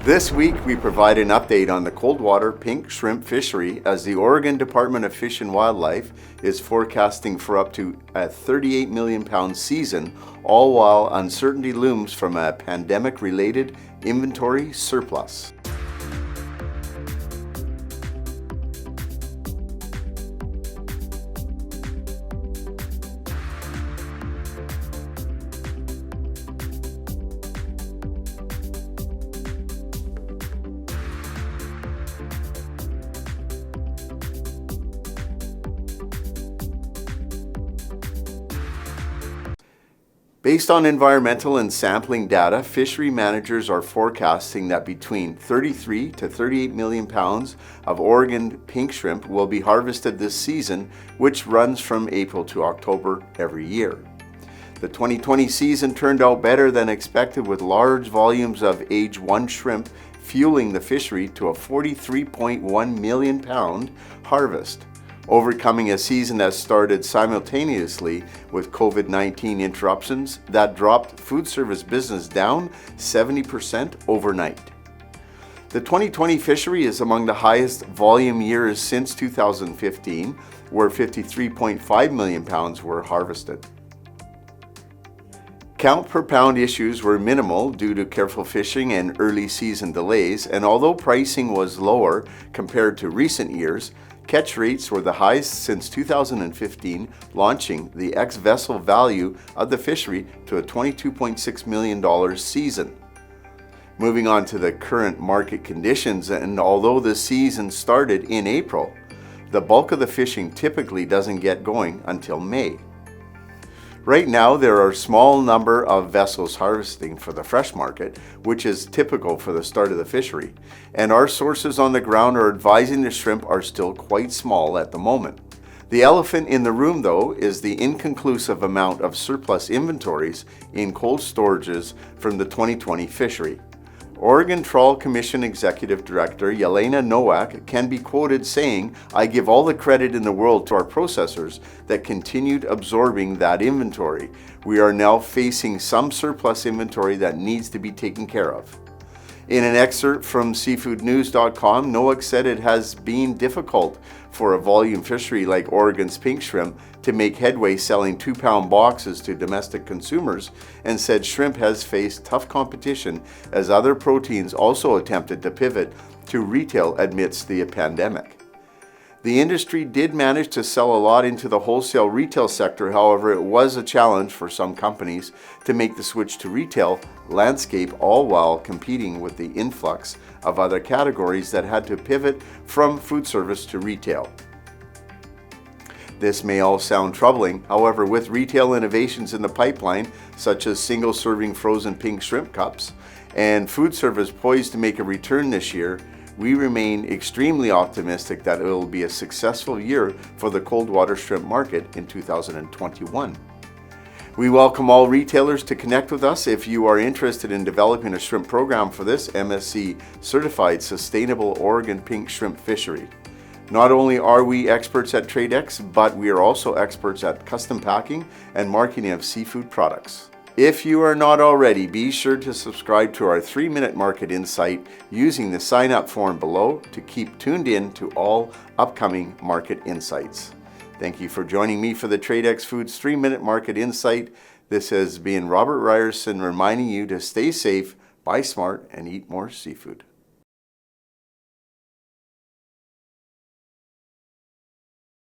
This week, we provide an update on the cold-water pink shrimp fishery as the Oregon Department of Fish and Wildlife is forecasting for up to a 38 million pound season, all while uncertainty looms from a pandemic-related inventory surplus. Based on environmental and sampling data, fishery managers are forecasting that between 33 to 38 million pounds of Oregon pink shrimp will be harvested this season, which runs from April to October every year. The 2020 season turned out better than expected, with large volumes of age 1 shrimp fueling the fishery to a 43.1 million pound harvest, overcoming a season that started simultaneously with COVID-19 interruptions that dropped food service business down 70% overnight. The 2020 fishery is among the highest volume years since 2015, where 53.5 million pounds were harvested. Count per pound issues were minimal due to careful fishing and early season delays, and although pricing was lower compared to recent years, catch rates were the highest since 2015, launching the ex-vessel value of the fishery to a $22.6 million season. Moving on to the current market conditions, and although the season started in April, the bulk of the fishing typically doesn't get going until May. Right now, there are a small number of vessels harvesting for the fresh market, which is typical for the start of the fishery, and our sources on the ground are advising the shrimp are still quite small at the moment. The elephant in the room, though, is the inconclusive amount of surplus inventories in cold storages from the 2020 fishery. Oregon Trawl Commission Executive Director Yelena Nowak can be quoted saying, "I give all the credit in the world to our processors that continued absorbing that inventory. We are now facing some surplus inventory that needs to be taken care of." In an excerpt from seafoodnews.com, Nowak said it has been difficult for a volume fishery like Oregon's pink shrimp to make headway selling 2-pound boxes to domestic consumers, and said shrimp has faced tough competition as other proteins also attempted to pivot to retail amidst the pandemic. The industry did manage to sell a lot into the wholesale retail sector. However, it was a challenge for some companies to make the switch to retail landscape, all while competing with the influx of other categories that had to pivot from food service to retail. This may all sound troubling. However, with retail innovations in the pipeline, such as single-serving frozen pink shrimp cups, and food service poised to make a return this year, we remain extremely optimistic that it will be a successful year for the cold water shrimp market in 2021. We welcome all retailers to connect with us if you are interested in developing a shrimp program for this MSC certified sustainable Oregon pink shrimp fishery. Not only are we experts at Tradex, but we are also experts at custom packing and marketing of seafood products. If you are not already, be sure to subscribe to our 3-Minute Market Insight using the sign-up form below to keep tuned in to all upcoming market insights. Thank you for joining me for the Tradex Foods 3-Minute Market Insight. This has been Robert Ryerson reminding you to stay safe, buy smart, and eat more seafood.